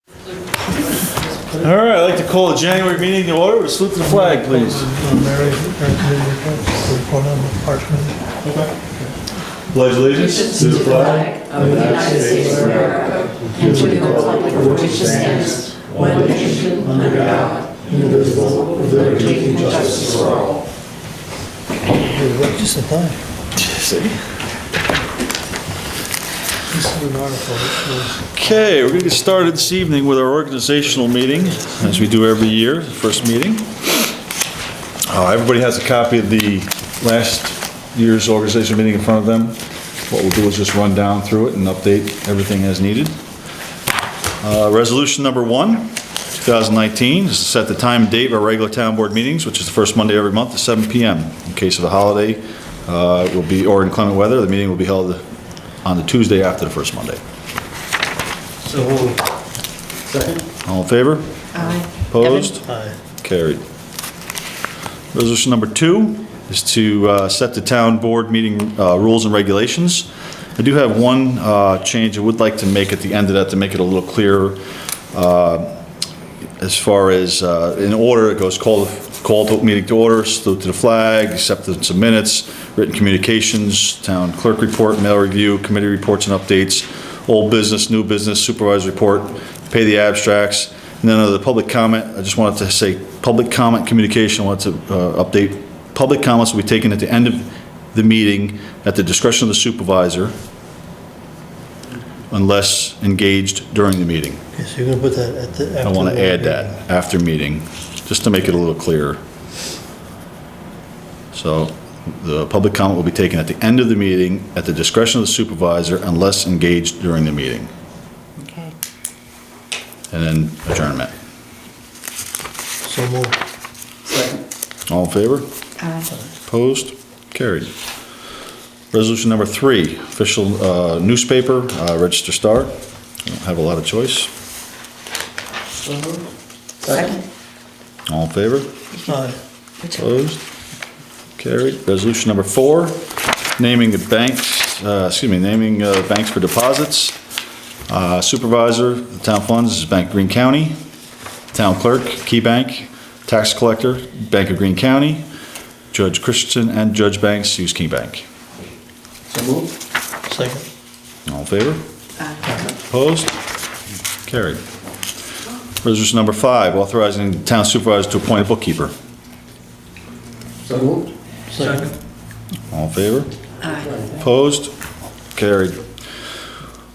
All right, I'd like to call the January meeting to order. We'll salute to the flag, please. Pledge allegiance to the flag of the United States of America and to the republic for which it stands, one nation, under God, indivisible, with liberty and justice for all. Just a time. See? This is an article that shows. Okay, we're going to get started this evening with our organizational meeting, as we do every year, the first meeting. Everybody has a copy of the last year's organizational meeting in front of them. What we'll do is just run down through it and update everything as needed. Resolution number 1, 2019, is to set the time and date of our regular town board meetings, which is the first Monday every month at 7 p.m. In case of a holiday, or inclement weather, the meeting will be held on the Tuesday after the first Monday. So moved. Second? All in favor? Aye. Opposed? Aye. Carried. Resolution number 2 is to set the town board meeting rules and regulations. I do have one change I would like to make at the end of that to make it a little clearer. As far as in order, it goes call to meeting to order, salute to the flag, acceptance of minutes, written communications, town clerk report, mail review, committee reports and updates, old business, new business, supervisor report, pay the abstracts, and then under the public comment, I just wanted to say public comment communication, I wanted to update. Public comments will be taken at the end of the meeting at the discretion of the supervisor unless engaged during the meeting. Okay, so you're gonna put that at the. I want to add that, after meeting, just to make it a little clearer. So, the public comment will be taken at the end of the meeting at the discretion of the supervisor unless engaged during the meeting. Okay. And then adjournment. So moved. Second. All in favor? Aye. Opposed? Carried. Resolution number 3, official newspaper, Register Star. We don't have a lot of choice. Second. All in favor? Aye. Opposed? Carried. Resolution number 4, naming the banks, naming banks for deposits. Supervisor, the town funds is Bank of Greene County. Town clerk, Key Bank. Tax collector, Bank of Greene County. Judge Christensen and Judge Banks use Key Bank. So moved. Second. All in favor? Aye. Opposed? Carried. Resolution number 5, authorizing the town supervisor to appoint a bookkeeper. So moved. Second. All in favor? Aye. Opposed? Carried.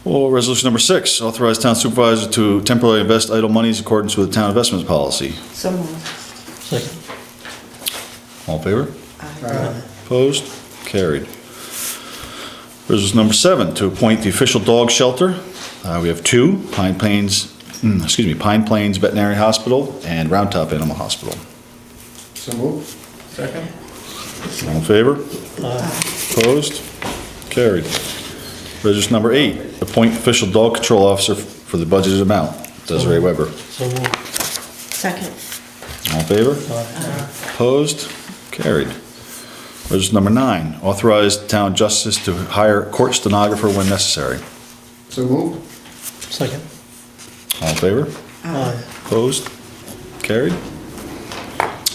Well, resolution number 6, authorize town supervisor to temporarily invest idle monies in accordance with the town investment policy. So moved. Second. All in favor? Aye. Opposed? Carried. Resolution number 7, to appoint the official dog shelter. We have 2, Pine Plains Veterinary Hospital and Round Top Animal Hospital. So moved. Second. All in favor? Aye. Opposed? Carried. Resolution number 8, appoint official dog control officer for the budgeted amount. Desiree Weber. So moved. Second. All in favor? Aye. Opposed? Carried. Resolution number 9, authorize town justice to hire court stenographer when necessary. So moved. Second. All in favor? Aye. Opposed? Carried.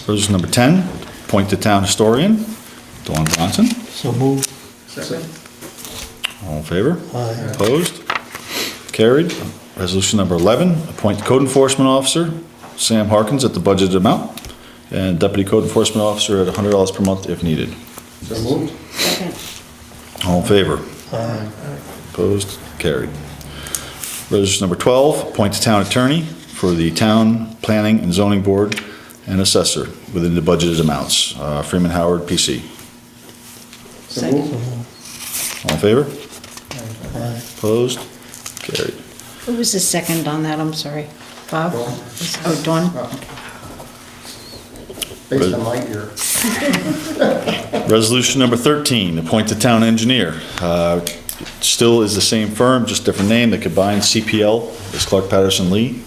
Resolution number 10, appoint the town historian, Dawn Johnson. So moved. Second. All in favor? Aye. Opposed? Carried. Resolution number 11, appoint the code enforcement officer, Sam Harkins, at the budgeted amount, and deputy code enforcement officer at $100 per month if needed. So moved. Second. All in favor? Aye. Opposed? Carried. Resolution number 12, appoint the town attorney for the town planning and zoning board and assessor within the budgeted amounts. Freeman Howard, PC. So moved. All in favor? Aye. Opposed? Carried. Who was the second on that? I'm sorry. Bob? Oh, Dawn? Based on my year. Resolution number 13, appoint the town engineer. Still is the same firm, just different name. They combined CPL is Clark Patterson Lee.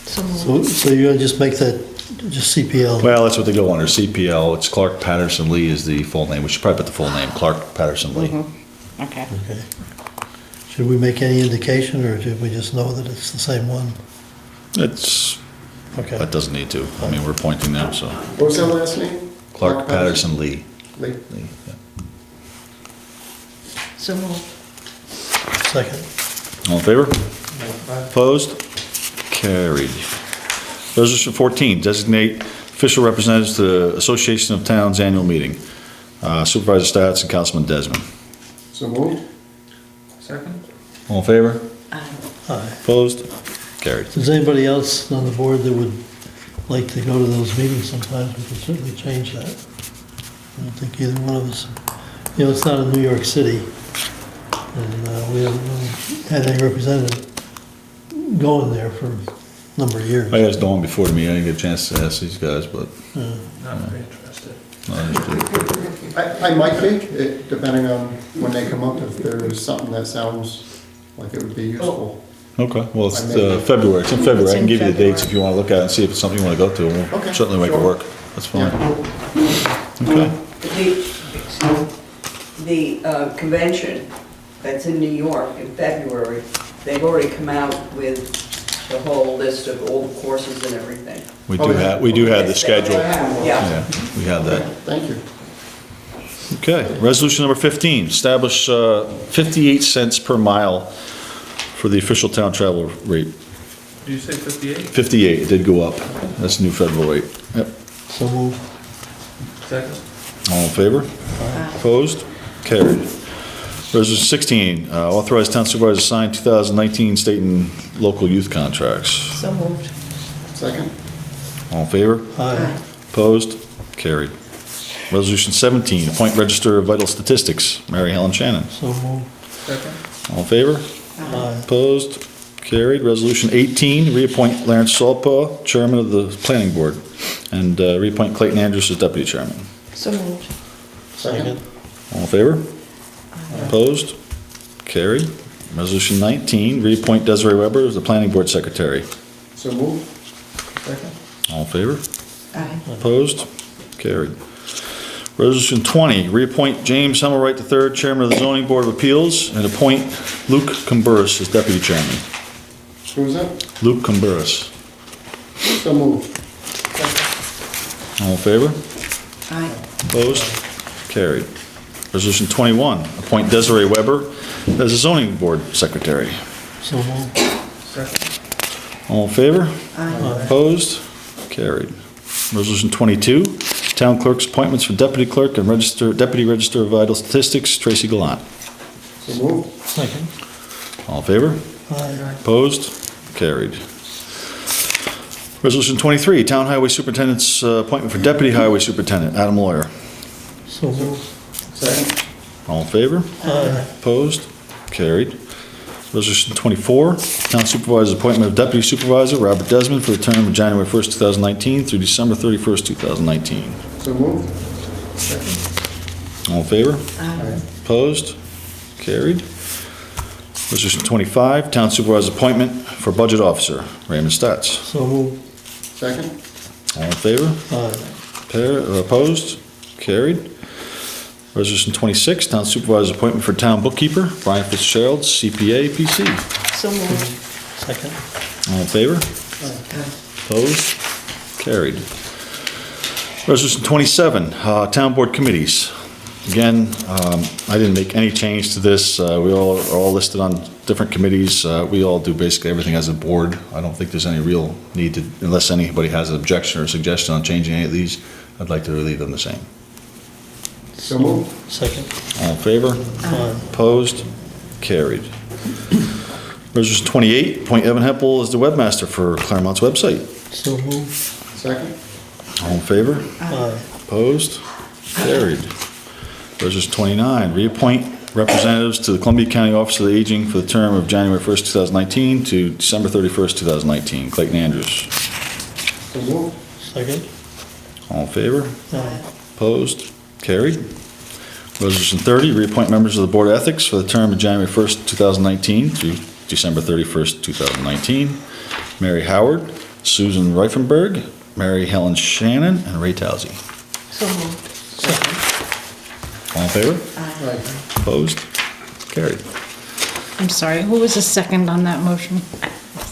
So you're gonna just make that just CPL? Well, that's what they go under, CPL. It's Clark Patterson Lee is the full name. We should probably put the full name, Clark Patterson Lee. Okay. Okay. Should we make any indication, or should we just know that it's the same one? It's, Okay. that doesn't need to. I mean, we're appointing them, so. What was that last name? Clark Patterson Lee. Lee. Lee, yeah. So moved. Second. All in favor? Opposed? Carried. Resolution 14, designate official representatives to the Association of Towns Annual Meeting. Supervisor Stats and Councilman Desmond. So moved. Second. All in favor? Aye. Aye. Opposed? Carried. If there's anybody else on the board that would like to go to those meetings sometimes, we can certainly change that. I don't think either one of us, you know, it's not in New York City, and we haven't really had any representative going there for a number of years. I asked Dawn before the meeting, I didn't get a chance to ask these guys, but. Not very interested. no, I understood. I might be, depending on when they come up, if there's something that sounds like it would be useful. Okay, well, it's February, it's in February, I can give you the dates if you wanna look at it and see if it's something you wanna go to, and we'll Okay, certainly make it sure. work, that's fine. Okay, The convention that's in New York in February, they've already come out with the whole list of all the courses and everything. we do have the schedule, Yeah. yeah, we have that. Thank you. Okay, resolution number 15, establish 58 cents per mile for the official town travel rate. Did you say 58? 58, it did go up, that's the new federal rate. Yep, So move. Second? all in favor? Opposed? Carried. Resolution 16, authorize town supervisor to sign 2019 state and local youth contracts. So moved. Second. All in favor? Aye. Opposed? Carried. Resolution 17, appoint register of vital statistics, Mary Helen Shannon. So move. Second? All in favor? Aye. Opposed? Carried. Resolution 18, reappoint Lawrence Saltpaw, chairman of the planning board, and reappoint Clayton Andrews as deputy chairman. So moved. Second. All in favor? Opposed? Carried. Resolution 19, reappoint Desiree Weber as the planning board secretary. So moved. Second. All in favor? Aye. Opposed? Carried. Resolution 20, reappoint James Hemmelwright III, chairman of the zoning board of appeals, and appoint Luke Cumburus as deputy chairman. Who was that? Luke Cumburus. So moved. All in favor? Aye. Opposed? Carried. Resolution 21, appoint Desiree Weber as the zoning board secretary. So move. Second? All in favor? Aye. Opposed? Carried. Resolution 22, town clerk's appointments for deputy clerk and deputy register of vital statistics, Tracy Gallant. So moved. Second. All in favor? Aye. Opposed? Carried. Resolution 23, town highway superintendent's appointment for deputy highway superintendent, Adam Lawyer. So move. Second. All in favor? Aye. Opposed? Carried. Resolution 24, town supervisor's appointment of deputy supervisor, Robert Desmond, for the term of January 1st, 2019 through December 31st, 2019. So moved. Second. All in favor? Aye. Opposed? Carried. Resolution 25, town supervisor's appointment for budget officer, Raymond Stats. So move. Second. All in favor? Aye. Opposed? Carried. Resolution 26, town supervisor's appointment for town bookkeeper, Brian Fitzgerald, CPA, PC. So moved. Second. All in favor? Opposed? Carried. Resolution 27, town board committees. Again, I didn't make any change to this. We all are all listed on different committees. We all do basically everything as a board. I don't think there's any real need to, unless anybody has an objection or suggestion on changing any of these, I'd like to leave them the same. So moved. Second. All in favor? Aye. Opposed? Carried. Resolution 28, appoint Evan Heppel as the webmaster for Claremont's website. So move. Second. All in favor? Aye. Opposed? Carried. Resolution 29, reappoint representatives to the Columbia County Office of the Aging for the term of January 1st, 2019 to December 31st, 2019. Clayton Andrews. So moved. Second. All in favor? Aye. Opposed? Carried. Resolution 30, reappoint members of the Board of Ethics for the term of January 1st, 2019 through December 31st, 2019. Mary Howard, Susan Reifenberg, Mary Helen Shannon, and Ray Towsey. So moved. Second. All in favor? Aye. Opposed? Carried. I'm sorry, who was the second on that motion?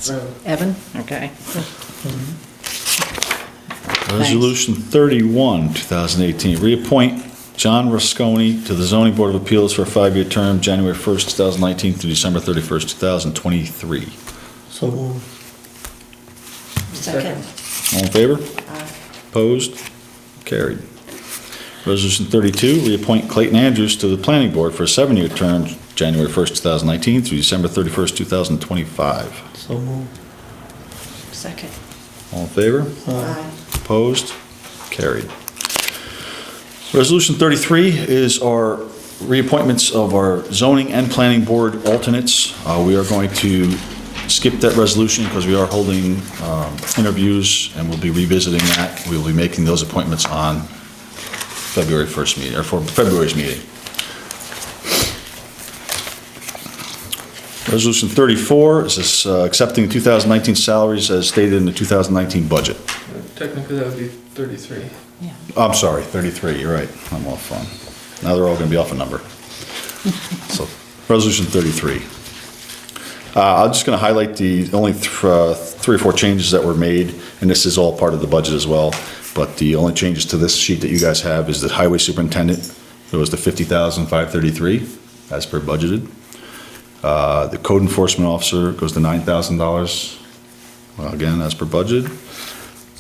Evan. Evan? Okay. Resolution 31, 2018, reappoint John Rusconi to the Zoning Board of Appeals for a 5-year term, January 1st, 2019 through December 31st, 2023. So moved. Second. All in favor? Opposed? Carried. Resolution 32, reappoint Clayton Andrews to the Planning Board for a 7-year term, January 1st, 2019 through December 31st, 2025. So moved. Second. All in favor? Aye. Opposed? Carried. Resolution 33 is our reappointments of our zoning and planning board alternates. We are going to skip that resolution because we are holding interviews and we'll be revisiting that. We will be making those appointments on February 1st meeting, or for February's meeting. Resolution 34 is this, accepting the 2019 salaries as stated in the 2019 budget. Technically, that would be 33. Yeah. I'm sorry, 33, you're right, I'm off on, now they're all gonna be off a number. So, resolution 33. I'm just gonna highlight the only 3 or 4 changes that were made, and this is all part of the budget as well, but the only changes to this sheet that you guys have is the highway superintendent, it was the $50,533, as per budgeted. The code enforcement officer goes to $9,000, well, again, as per budget.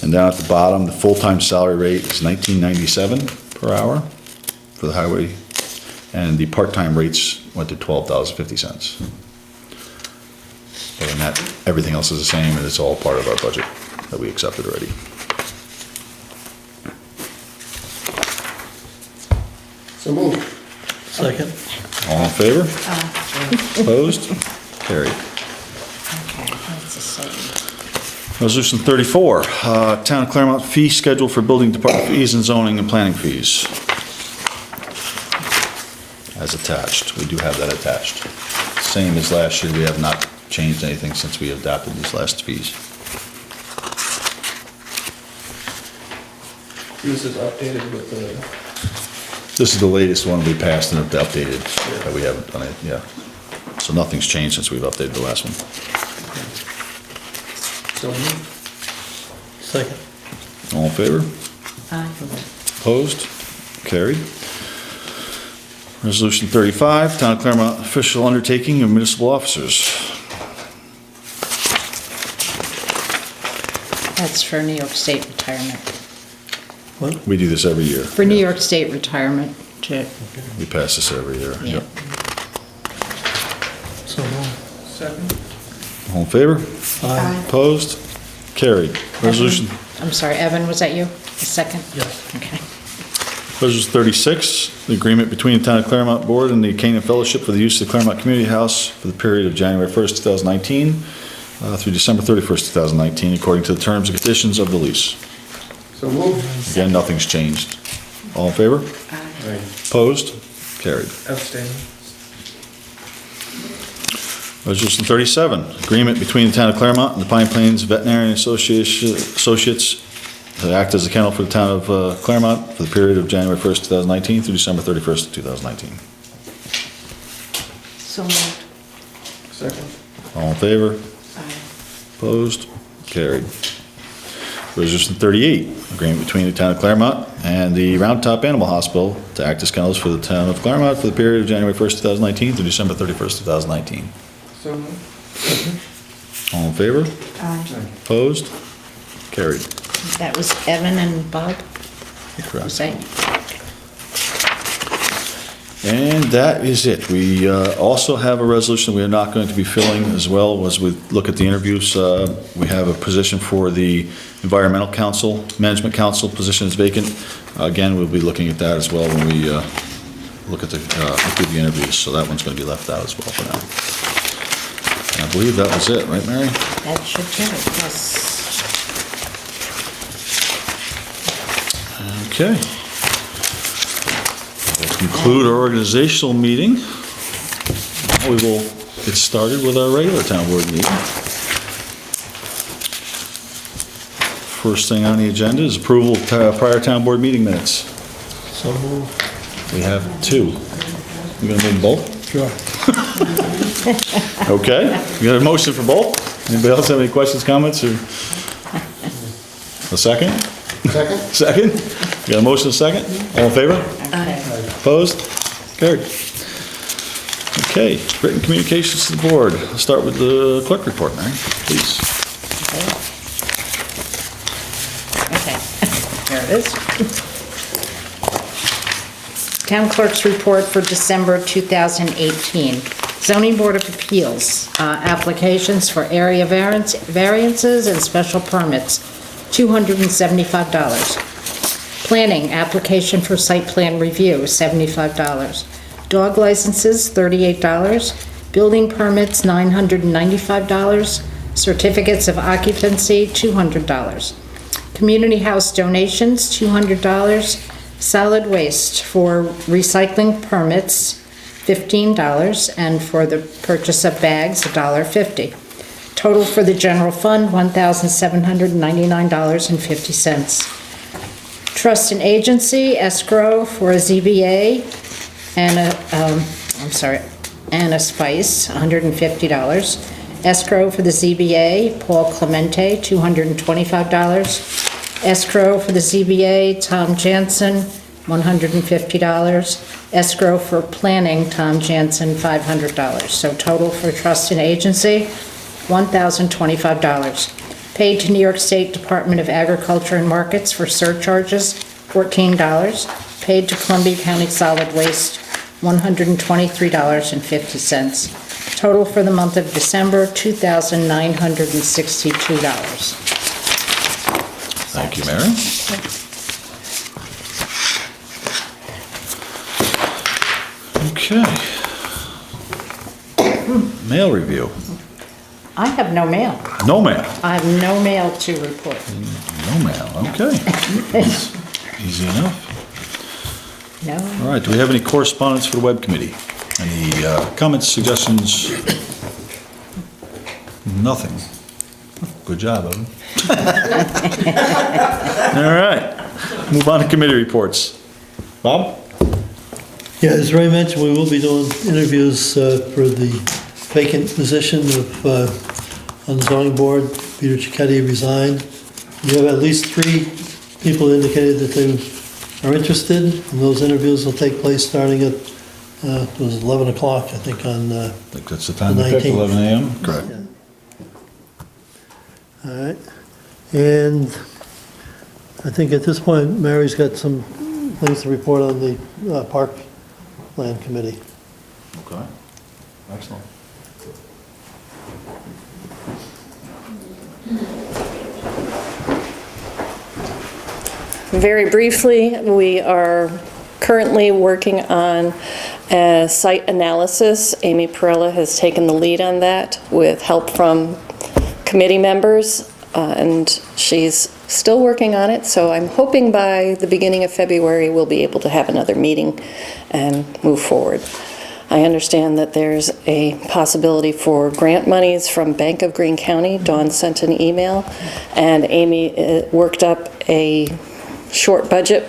And down at the bottom, the full-time salary rate is $19.97 per hour for the highway, and the part-time rates went to $12.50. Other than that, everything else is the same, and it's all part of our budget that we accepted already. So moved. Second. All in favor? Opposed? Carried. Okay, that's the same. Resolution 34, Town of Claremont fee schedule for building department fees and zoning and planning fees. As attached, we do have that attached. Same as last year, we have not changed anything since we adopted these last fees. This is updated with the, This is the latest one we passed and updated, that we haven't done it, yeah. So nothing's changed since we've updated the last one. so moved. Second. All in favor? Aye. Opposed? Carried. Resolution 35, Town of Claremont official undertaking of municipal officers. That's for New York State retirement. What? We do this every year. For New York State retirement, to, We pass this every year. yeah. Yep. So moved. Second. All in favor? Aye. Opposed? Carried. Resolution, I'm sorry, Evan, was that you? The second? Yes. Okay. Resolution 36, the agreement between the Town of Claremont Board and the Canaan Fellowship for the use of the Claremont Community House for the period of January 1st, 2019 through December 31st, 2019, according to the terms and conditions of the lease. So moved. Again, nothing's changed. All in favor? Aye. Opposed? Carried. Abstain. Resolution 37, agreement between the Town of Claremont and the Pine Plains Veterinary Associates to act as a kennel for the Town of Claremont for the period of January 1st, 2019 through December 31st, 2019. So moved. Second. All in favor? Aye. Opposed? Carried. Resolution 38, agreement between the Town of Claremont and the Round Top Animal Hospital to act as kennels for the Town of Claremont for the period of January 1st, 2019 through December 31st, 2019. So moved. All in favor? Aye. Opposed? Carried. That was Evan and Bob, was Correct. that? And that is it. We also have a resolution we are not going to be filling as well as we look at the interviews. We have a position for the Environmental Council, Management Council position is vacant. Again, we'll be looking at that as well when we look at the interviews, so that one's going to be left out as well for now. And I believe that was it, right, Mary? That should do it, yes. Okay. We'll conclude our organizational meeting. Now we will get started with our regular town board meeting. First thing on the agenda is approval of prior town board meeting minutes. So moved. We have 2. You gonna make both? Sure. Okay, we got a motion for both? Anybody else have any questions, comments, or? A second? Second? Second? We got a motion, a second? All in favor? Opposed? Carried. Okay, written communications to the board. Let's start with the clerk report, Mary, please. Okay, there it is. Town Clerk's Report for December 2018. Zoning Board of Appeals, applications for area variances and special permits, $275. Planning, application for site plan review, $75. Dog licenses, $38. Building permits, $995. Certificates of occupancy, $200. Community house donations, $200. Solid waste for recycling permits, $15, and for the purchase of bags, $1.50. Total for the general fund, $1,799.50. Trust and agency, escrow for a ZBA and a Spice, $150. Escrow for the ZBA, Paul Clemente, $225. Escrow for the ZBA, Tom Jansen, $150. Escrow for planning, Tom Jansen, $500. So total for trust and agency, $1,025. Paid to New York State Department of Agriculture and Markets for surcharges, $14. Paid to Columbia County Solid Waste, $123.50. Total for the month of December, $2,962. Thank you, Mary. Okay. Mail review. I have no mail. No mail. I have no mail to report. No mail, okay. Easy enough. No. All right, do we have any correspondence for the web committee? Any comments, suggestions? Nothing. Good job, Evan. All right, move on to committee reports. Bob? Yeah, as Ray mentioned, we will be doing interviews for the vacant position of, on the zoning board. Peter Cicchetti resigned. We have at least 3 people indicated that they are interested, and those interviews will take place starting at, it was 11 o'clock, I think, on, I think that's the time to pick, 19th. 11 a.m.? Correct. all right. And I think at this point, Mary's got some things to report on the park land committee. Okay, excellent. Very briefly, we are currently working on a site analysis. Amy Perella has taken the lead on that with help from committee members, and she's still working on it, so I'm hoping by the beginning of February we'll be able to have another meeting and move forward. I understand that there's a possibility for grant monies from Bank of Greene County. Dawn sent an email, and Amy worked up a short budget,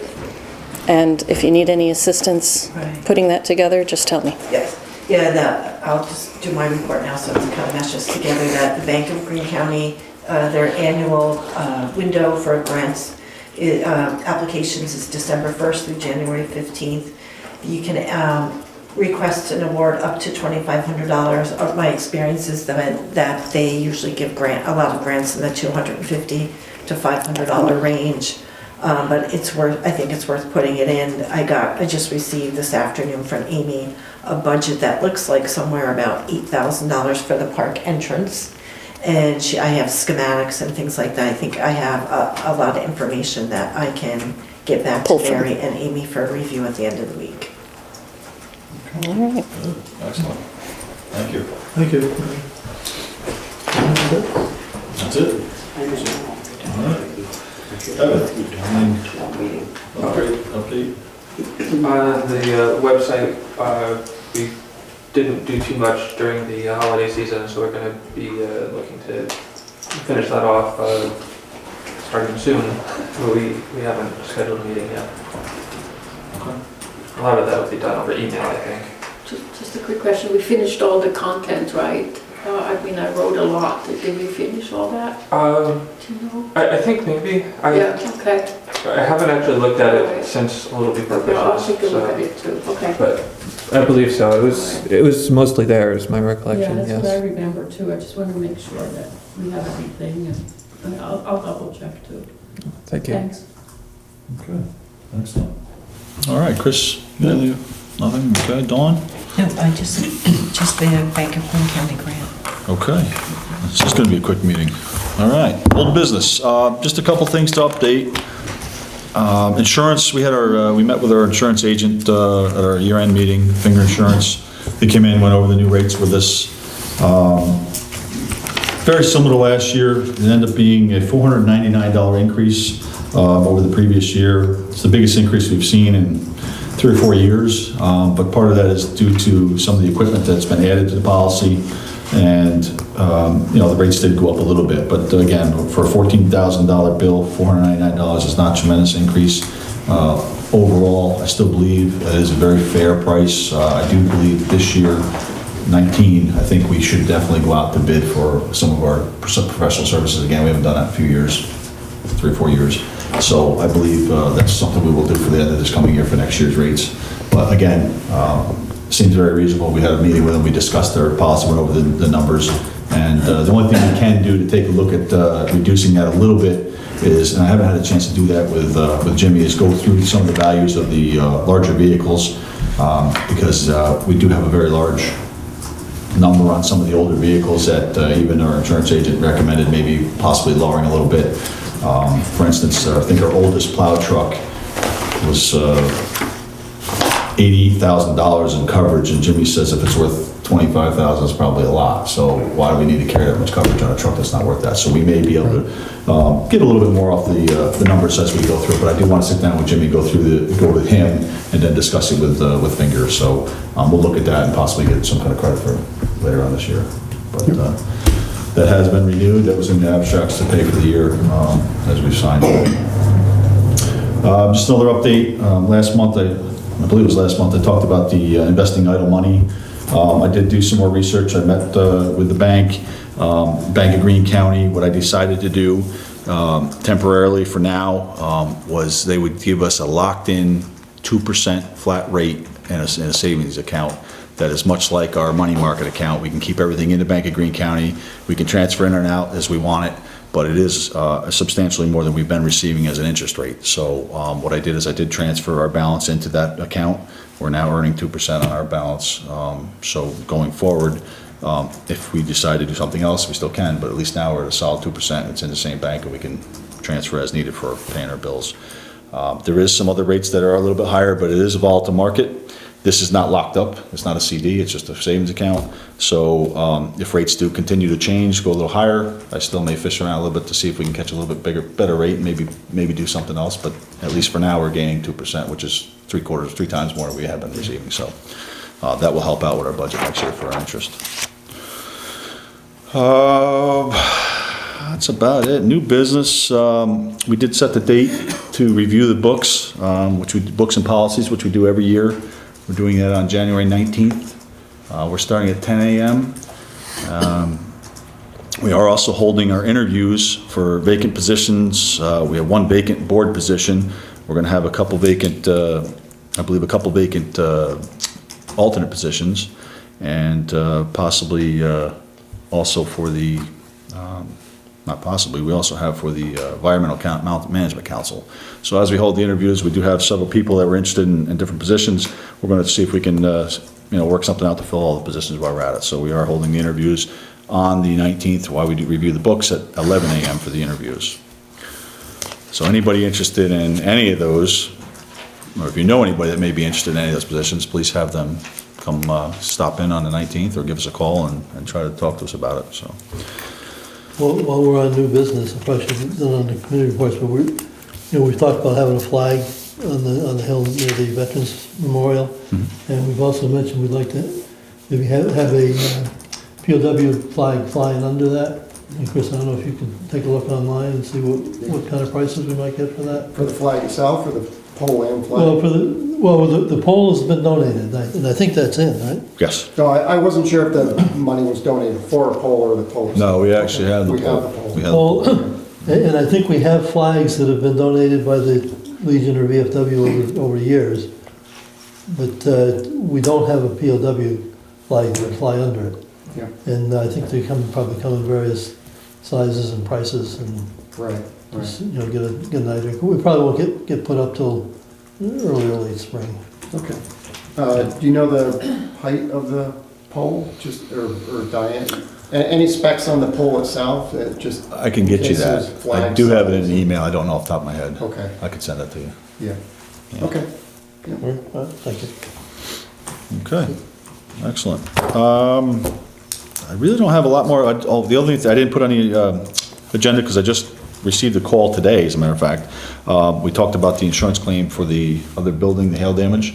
and if you need any assistance Right. putting that together, just tell me. Yes, yeah, I'll just do my report now, so it kind of meshes together that the Bank of Greene County, their annual window for grants, applications is December 1st through January 15th. You can request an award up to $2,500. My experience is that they usually give a lot of grants in the $250 to $500 range. But I think it's worth putting it in. I just received this afternoon from Amy a budget that looks like somewhere about $8,000 for the park entrance. And I have schematics and things like that. I think I have a lot of information that I can get back to Pull from. Mary and Amy for review at the end of the week. All right. Good, excellent. Thank you. Thank you. That's it? All right. Evan? Update? The website, we didn't do too much during the holiday season, so we're gonna be looking to finish that off starting soon. But we haven't scheduled a meeting yet. Okay. A lot of that will be done over email, I think. Just a quick question. We finished all the content, right? I mean, I wrote a lot. Did we finish all that? Do you know? I think maybe. Yeah, okay. I haven't actually looked at Alright. it since a little before Okay, I'll Christmas. take a look so- at it too. Okay. But I believe so. It was mostly there, is my Yeah, recollection, that's what I yes. remember too. I just want to make sure that we have everything and I'll double check too. Thank you. Thanks. Okay, excellent. All right, Chris, you got any- nothing? Okay, Dawn? No, I just the Bank of Queen County grant. Okay, it's just gonna be a quick meeting. All right, old business, just a couple things to update. Insurance, we met with our insurance agent at our year-end meeting, Finger Insurance. They came in, went over the new rates with us. Very similar to last year, it ended up being a $499 increase over the previous year. It's the biggest increase we've seen in 3 or 4 years, but part of that is due to some of the equipment that's been added to the policy, and, the rates did go up a little bit, but again, for a $14,000 bill, $499 is not a tremendous increase. Overall, I still believe it is a very fair price. I do believe this year, 19, I think we should definitely go out to bid for some of our professional services. Again, we haven't done that in a few years, 3 or 4 years. So I believe that's something we will do for the end of this coming year for next year's rates. But again, seems very reasonable. We had a meeting with them, we discussed their policy, went over the numbers. And the only thing we can do to take a look at reducing that a little bit is, and I haven't had a chance to do that with Jimmy, is go through some of the values of the larger vehicles, because we do have a very large number on some of the older vehicles that even our insurance agent recommended maybe possibly lowering a little bit. For instance, I think our oldest plow truck was $88,000 in coverage, and Jimmy says if it's worth $25,000, it's probably a lot. So why do we need to carry that much coverage on a truck that's not worth that? So we may be able to get a little bit more off the numbers as we go through, but I do want to sit down with Jimmy, go with him, and then discuss it with Finger. So we'll look at that and possibly get some kind of credit for it later on this year. But that has been renewed. That was in the abstracts to pay for the year as we've signed it. Just another update. Last month, I believe it was last month, I talked about the investing idle money. I did do some more research. I met with the bank, Bank of Greene County. What I decided to do temporarily for now was they would give us a locked-in 2% flat rate in a savings account that is much like our money market account. We can keep everything in the Bank of Greene County. We can transfer in and out as we want it, but it is substantially more than we've been receiving as an interest rate. So what I did is I did transfer our balance into that account. We're now earning 2% on our balance. So going forward, if we decide to do something else, we still can, but at least now we're at a solid 2%. It's in the same bank, and we can transfer as needed for paying our bills. There is some other rates that are a little bit higher, but it is a volatile market. This is not locked up. It's not a CD. It's just a savings account. So if rates do continue to change, go a little higher, I still may fish around a little bit to see if we can catch a little bit better rate, and maybe do something else. But at least for now, we're gaining 2%, which is 3 times more than we have been receiving. So that will help out with our budget next year for our interest. That's about it. New business. We did set the date to review the books, books and policies, which we do every year. We're doing that on January 19th. We're starting at 10 a.m. We are also holding our interviews for vacant positions. We have 1 vacant board position. We're going to have a couple vacant, alternate positions, and possibly also for the, not possibly, we also have for the Environmental Management Council. So as we hold the interviews, we do have several people that were interested in different positions. We're going to see if we can work something out to fill all the positions while we're at it. So we are holding the interviews on the 19th while we do review the books at 11 a.m. for the interviews. So anybody interested in any of those, or if you know anybody that may be interested in any of those positions, please have them come stop in on the 19th or give us a call and try to talk to us about it. So. Well, while we're on new business, I probably should have done on the community reports, but we've talked about having a flag on the hill near the Veterans Memorial. Mm-hmm. And we've also mentioned we'd like to maybe have a POW flag flying under that. And Chris, I don't know if you can take a look online and see what kind of prices we might get for that. For the flag itself, or the pole and flag? Well, Well, the pole has been donated, and I think that's in, right? Yes. No, I wasn't sure if the money was donated for a pole or the post. No, we actually have the We pole. have the pole. We have the pole. Pole, and I think we have flags that have been donated by the Legion or VFW over years, but we don't have a POW flag that would fly under it. Yeah, And I think they probably come in various sizes and prices, and right, right. just, get an idea. We probably won't get put up till early spring. Okay. Do you know the height of the pole, just, or diameter? Any specs on the pole itself? Just I can get you in case that. there's I flag do have it in size? an email, I don't know off the top of my head. Okay, I could send that to you. yeah, Yeah. okay. Thank you. Okay, excellent. I really don't have a lot more. The other thing, I didn't put on the agenda because I just received a call today, as a matter of fact. We talked about the insurance claim for the other building, the hail damage.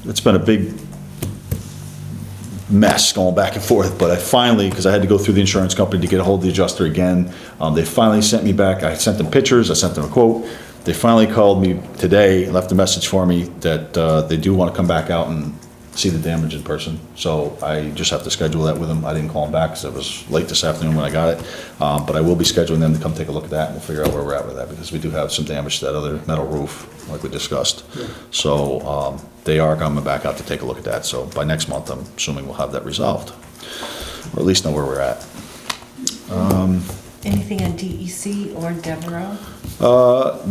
It's been a big mess going back and forth, but I finally, because I had to go through the insurance company to get a hold of the adjuster again, they finally sent me back, I sent them pictures, I sent them a quote. They finally called me today, left a message for me that they do want to come back out and see the damage in person. So I just have to schedule that with them. I didn't call them back because it was late this afternoon when I got it. But I will be scheduling them to come take a look at that, and we'll figure out where we're at with that, because we do have some damage to that other metal roof, like we discussed. So they are coming back out to take a look at that. So by next month, I'm assuming we'll have that resolved, or at least know where we're at. Anything on DEC or Devereaux?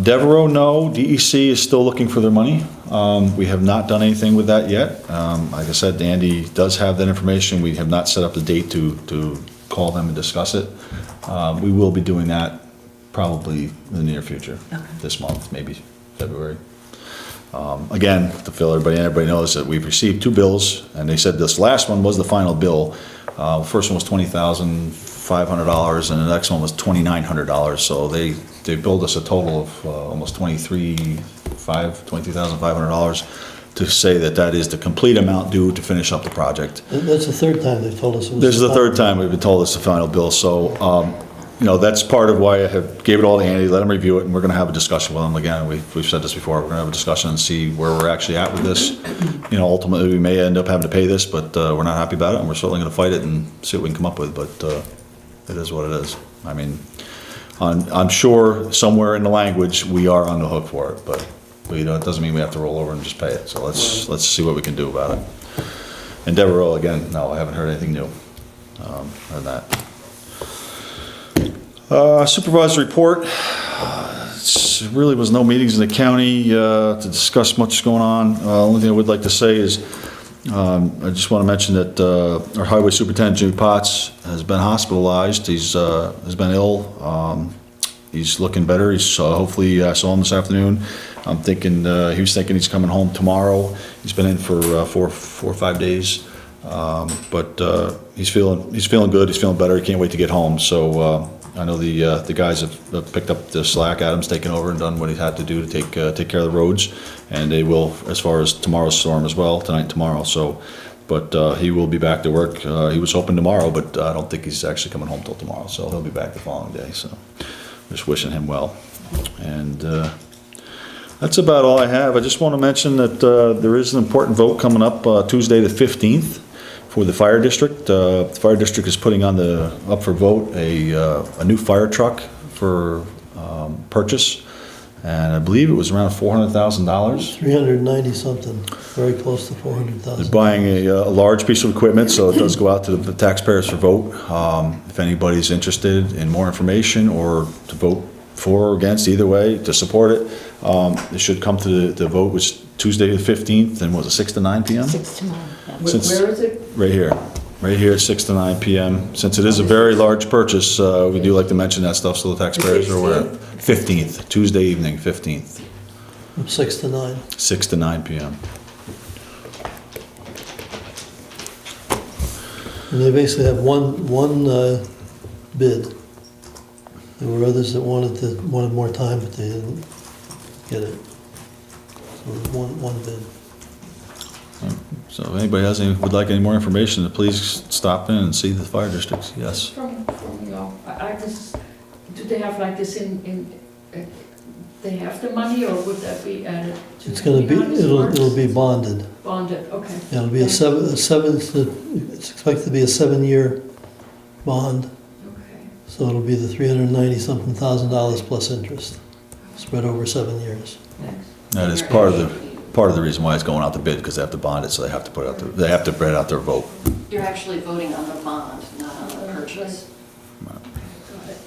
Devereaux, no. DEC is still looking for their money. We have not done anything with that yet. Like I said, Andy does have that information. We have not set up the date to call them and discuss it. We will be doing that probably in the near future, this month, maybe February. Again, to fill everybody knows that we've received 2 bills, and they said this last one was the final bill. First one was $20,500, and the next one was $2,900. So they billed us a total of almost $23,500 to say that is the complete amount due to finish up the project. That's the third time they've told us it was. This is the third time we've been told it's the final bill, so, that's part of why I have gave it all to Andy, let him review it, and we're gonna have a discussion with him again. We've said this before, we're gonna have a discussion and see where we're actually at with this. Ultimately, we may end up having to pay this, but, we're not happy about it, and we're certainly gonna fight it and see what we can come up with, but, it is what it is. I mean, I'm sure somewhere in the language, we are on the hook for it, but, it doesn't mean we have to roll over and just pay it, so let's see what we can do about it. And Devereaux, again, no, I haven't heard anything new, on that. Supervisor report. Really was no meetings in the county to discuss much going on. Only thing I would like to say is, I just want to mention that our highway superintendent, Jimmy Potts, has been hospitalized. He's has been ill. He's looking better. He's hopefully, I saw him this afternoon. I'm thinking, he was thinking he's coming home tomorrow. He's been in for 4 or 5 days. But he's feeling good. He's feeling better. He can't wait to get home. So I know the guys have picked up the slack. Adam's taken over and done what he had to do to take care of the roads, and they will as far as tomorrow's storm as well, tonight and tomorrow. So, but he will be back to work. He was hoping tomorrow, but I don't think he's actually coming home till tomorrow. So he'll be back the following day. So just wishing him well. And that's about all I have. I just want to mention that there is an important vote coming up Tuesday the 15th. For the fire district. The fire district is putting on up for vote a new fire truck for purchase, and I believe it was around $400,000. 390 something, very close to They're 400,000. buying a large piece of equipment, so it does go out to the taxpayers for vote. If anybody's interested in more information or to vote for or against, either way, to support it, it should come to the vote, which Tuesday the 15th, and was it 6 to 9 p.m.? 6 to 9, yeah. Where is it? Right here at 6 to 9 p.m. Since it is a very large purchase, we do like to mention that stuff so the taxpayers are aware. 15th, Tuesday evening, 15th, From 6 to 9. 6 to 9 p.m. And they basically have one bid. There were others that wanted more time, but they didn't get it. So there's one bid. So if anybody would like any more information, please stop in and see the fire districts. Yes. From I just, do they have like this in they have the money, or would that be added to? It's gonna be, it'll be bonded. Bonded, okay. Yeah, it'll be it's expected to be a 7-year bond, Okay. so it'll be the $390-something thousand plus interest, spread over 7 years. Thanks. That is part of the reason why it's going out to bid, because they have to bond it, so they have to put out they have to spread out their vote. You're actually voting on the bond, not on the purchase. Got it.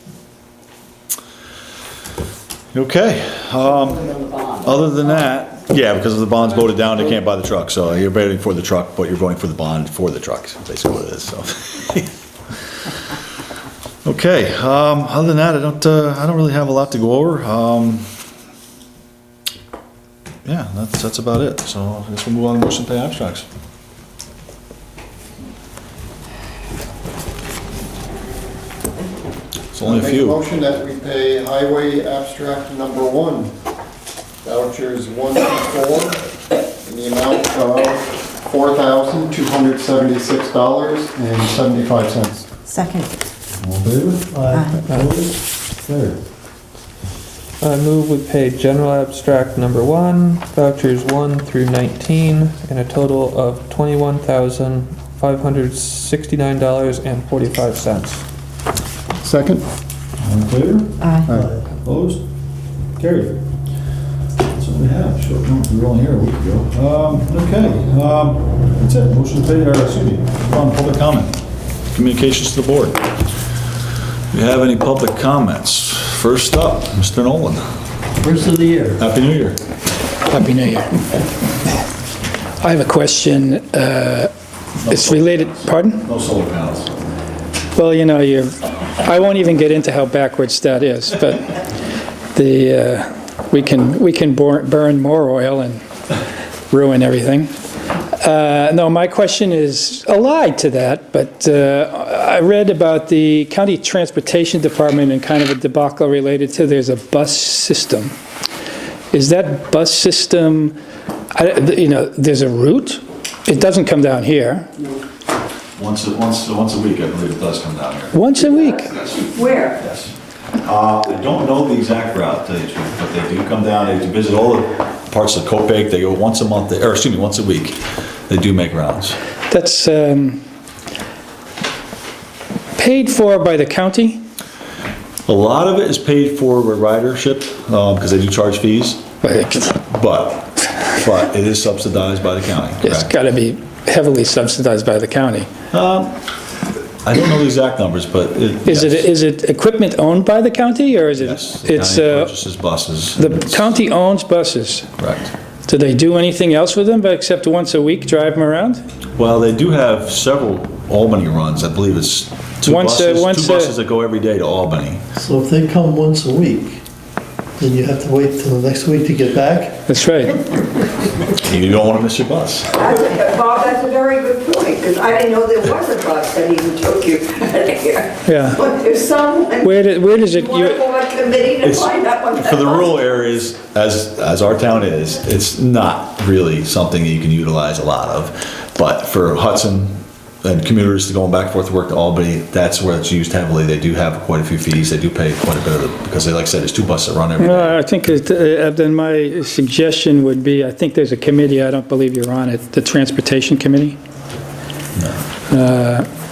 Okay, other than that, yeah, because if the bond's voted down, they can't buy the truck, so you're voting for the truck, but you're voting for the bond for the truck, basically what it is, so. Okay, other than that, I don't really have a lot to go over. Yeah, that's about it, so I guess we'll move on to motion to pay abstracts. It's only a Make few. motion that we pay highway abstract number 1, vouchers 1 to 4, in the amount of $4,276.75. Second. All in favor? Aye. Opposed? Carried. I move we pay general abstract number 1, vouchers 1 through 19, in a total of $21,569.45. Second? All in favor? Aye. Opposed? Carried. That's what we have, short note, we were only here a week ago. Okay, that's it, motion to pay, or excuse me, on public comment. Communications to the board. Do you have any public comments? First up, Mr. Nolan. First of the year. Happy New Year. Happy New Year. I have a question. It's related, pardon? No solar panels. Well, you know, I won't even get into how backwards that is, but we can burn more oil and ruin everything. No, my question is allied to that, but I read about the county transportation department and kind of a debacle related to there's a bus system. Is that bus system, you know, there's a route? It doesn't come down here. Once a week, I believe it does come down here. Once a week? Where? Yes. I don't know the exact route, to tell you the truth, but they do come down, they do visit all the parts of Copac, they go once a month, or excuse me, once a week, they do make rounds. That's paid for by the county? A lot of it is paid for with ridership, because they do charge fees, but it is subsidized by the county, It's correct? got to be heavily subsidized by the county. I don't know the exact numbers, but Is it equipment owned by the county, or is it? Yes, the It's, county purchases buses. the county owns buses. Correct. Do they do anything else with them but except once a week drive them around? Well, they do have several Albany runs, I believe it's two Once buses that go every day to Albany. So if they come once a week, then you have to wait till the next week to get back? That's right. You don't want to miss your bus. Bob, that's a very good point, because I didn't know there was a bus that even took you out of here. Yeah. But there's someone, Where does it, you want to form a committee to It's, find out what that for the bus- rural areas, as our town is, it's not really something you can utilize a lot of. But for Hudson and commuters to going back and forth to work to Albany, that's where it's used heavily. They do have quite a few fees. They do pay quite a bit of it, because they, like I said, there's two buses that run every day. I think then my suggestion would be, I think there's a committee, I don't believe you're on it, the Transportation Committee.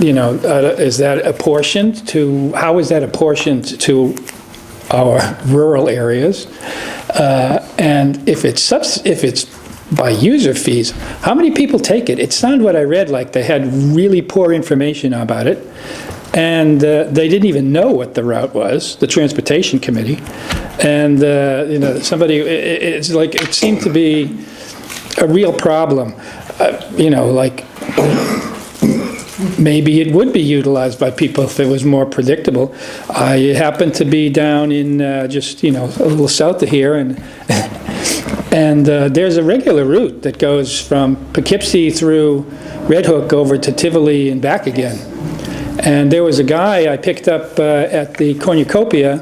You know, is that apportioned to, how is that apportioned to our rural areas? And if it's by user fees, how many people take it? It sounded what I read like they had really poor information about it, and they didn't even know what the route was, the Transportation Committee. And, you know, it's like, it seemed to be a real problem. You know, like, maybe it would be utilized by people if it was more predictable. I happened to be down in just, you know, a little south of here, and there's a regular route that goes from Poughkeepsie through Red Hook over to Tivoli and back again. And there was a guy I picked up at the Cornucopia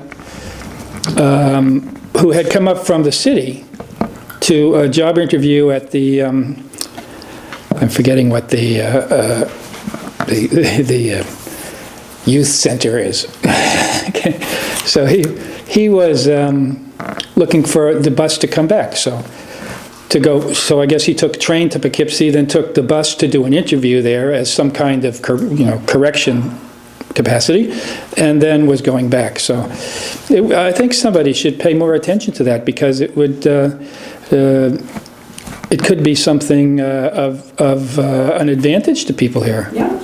who had come up from the city to a job interview at the, I'm forgetting what the youth center is. Okay. So he was looking for the bus to come back, so I guess he took a train to Poughkeepsie, then took the bus to do an interview there as some kind of, correction capacity, and then was going back. So I think somebody should pay more attention to that, because it would, it could be something of an advantage to people here. Yeah.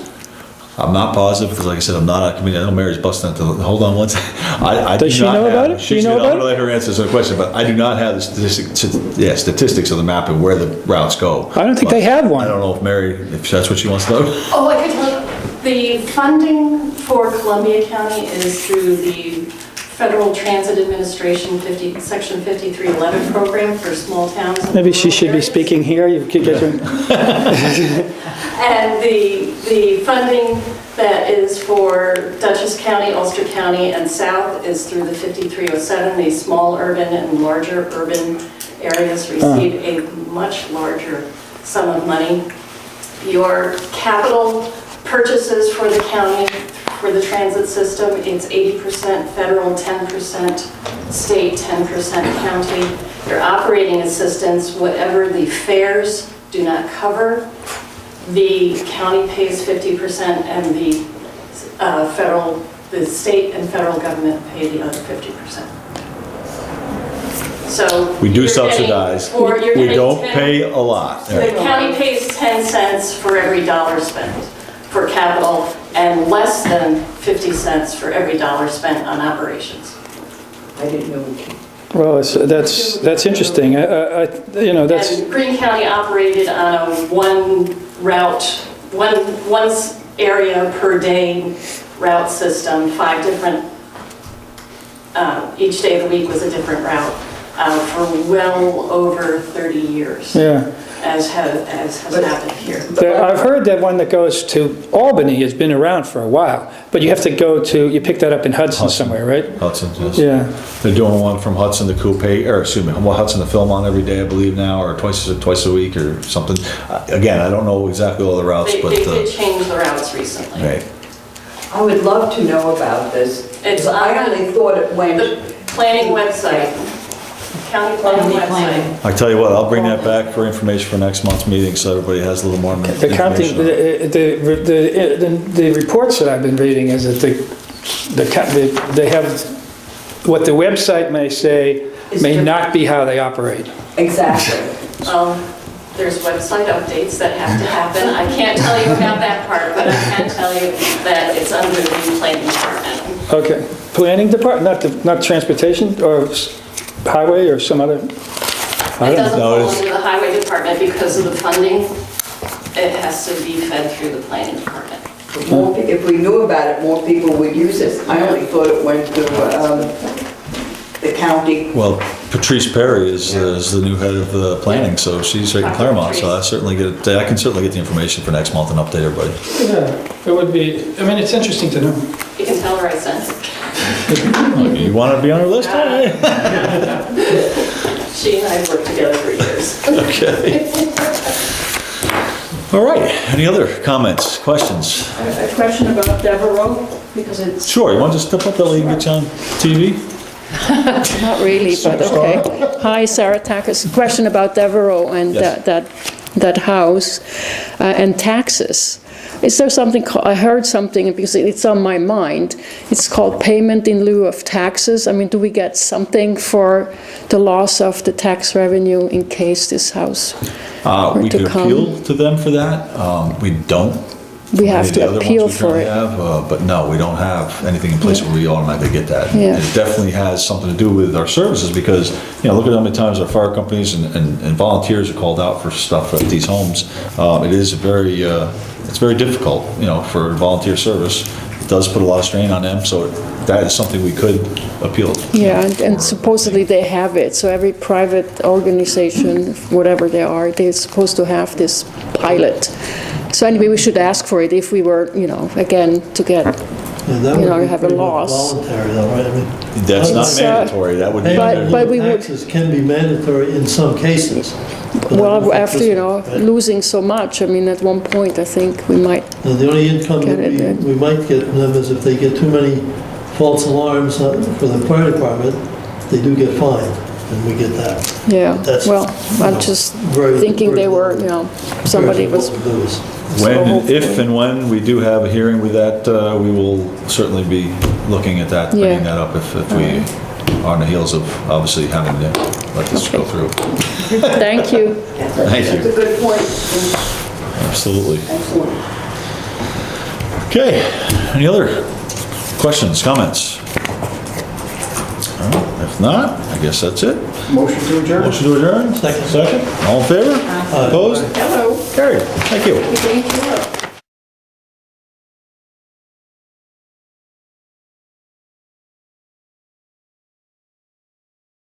I'm not positive, because like I said, I'm not a committee, I know Mary's busting into, hold on one second. I do Does she not know have- about it? Do you she's know gonna- I'm about gonna let her answer the question, but I do not have the statistics of the map and where the routes go. I don't think they have one. I don't know if Mary, if that's what she wants to know. Oh, I could tell you, the funding for Columbia County is through the Federal Transit Administration Section 5311 program for small towns. and Maybe she rural should be areas. speaking here, you could get her. And the funding that is for Dutchess County, Ulster County, and South is through the 5307. The small urban and larger urban areas receive a much larger sum of money. Your capital purchases for the county, for the transit system, it's 80% federal, 10% state, 10% county. Your operating assistance, whatever the fares do not cover, the county pays 50% and the state and federal government pay the other 50%. So We do you're getting- subsidize, or you're we getting don't 10 pay a lot. The county pays 10 cents for every dollar spent for capital and less than 50 cents for every dollar spent on operations. I didn't know we could. Well, that's interesting. That's, And Greene County operated on a one route, one area per day route system, 5 different, each day of the week was a different route, for well over 30 years, yeah. as has happened here. I've heard that one that goes to Albany has been around for a while, but you have to go to, you picked that up in Hudson somewhere, right? Hudson, yes. Yeah. They're doing one from Hudson to Coupé, or excuse me, Hudson to Philmont every day, I believe now, or twice a week or something. Again, I don't know exactly all the routes, They but. did change the routes recently. Right. I would love to know about this. It's I on only thought it went. The planning website, county planning website. I tell you what, I'll bring that back for information for next month's meeting, so everybody has a little more The county, information. the reports that I've been reading is that they have, what the website may say may not be how they operate. Exactly. There's website updates that have to happen. I can't tell you about that part, but I can tell you that it's under the planning department. Okay, planning department, not transportation or highway or some other? I It don't doesn't know. fall under the highway department because of the funding. It has to be fed through the planning department. If we knew about it, more people would use it. I only thought it went to the county. Well, Patrice Perry is the new head of planning, so she's right in Claremont, so I can certainly get the information for next month and update everybody. Yeah, it would be, I mean, it's interesting to know. You can tell her I sent it. You want to be on our list? Hey. She and I have worked together for years. Okay. All right, any other comments, questions? A question about Devereaux, because it's, Sure, you want to just step up, Ellie, and get you on TV? Not really, but okay. Hi, Sarah Takas. Question about Devereaux and Yes. that house and taxes. Is there something, I heard something because it's on my mind. It's called payment in lieu of taxes. I mean, do we get something for the loss of the tax revenue in case this house were We to could come? appeal to them for that. We don't. We have Any of the to other appeal ones we for currently it. have, but no, we don't have anything in place where we automatically get that. Yeah. It definitely has something to do with our services because, look at how many times our fire companies and volunteers are called out for stuff at these homes. It is it's very difficult, for volunteer service. It does put a lot of strain on them, so that is something we could appeal. Yeah, and supposedly they have it, so every private organization, whatever they are, they're supposed to have this pilot. So anyway, we should ask for it if we were, again, to get, Yeah, that would be have a pretty much loss. voluntary though, right? I mean, That's not It's, mandatory, that would be payment under. But of we would- taxes can be mandatory in some cases. but I don't well, think after, this one, right? losing so much, I mean, at one point, I think we might, Now, the only income Get that it in. we might get from them is if they get too many false alarms for the fire department, they do get fined. then we get that. Yeah, That's, well, you I'm know, just very- thinking they very were, limited. somebody was, What we'll do is- When, if and when we do have a hearing with that, we will certainly be looking at that, bringing Yeah. that up if we are on the heels of obviously having to let this go through. thank you. Thank That's you. a good point. Absolutely. Excellent. Okay, any other questions, comments? All right, if not, I guess that's it. Motion to adjourn? Motion to adjourn? Second. Second? All in favor? Opposed? Hello, Carried. Thank you. you going to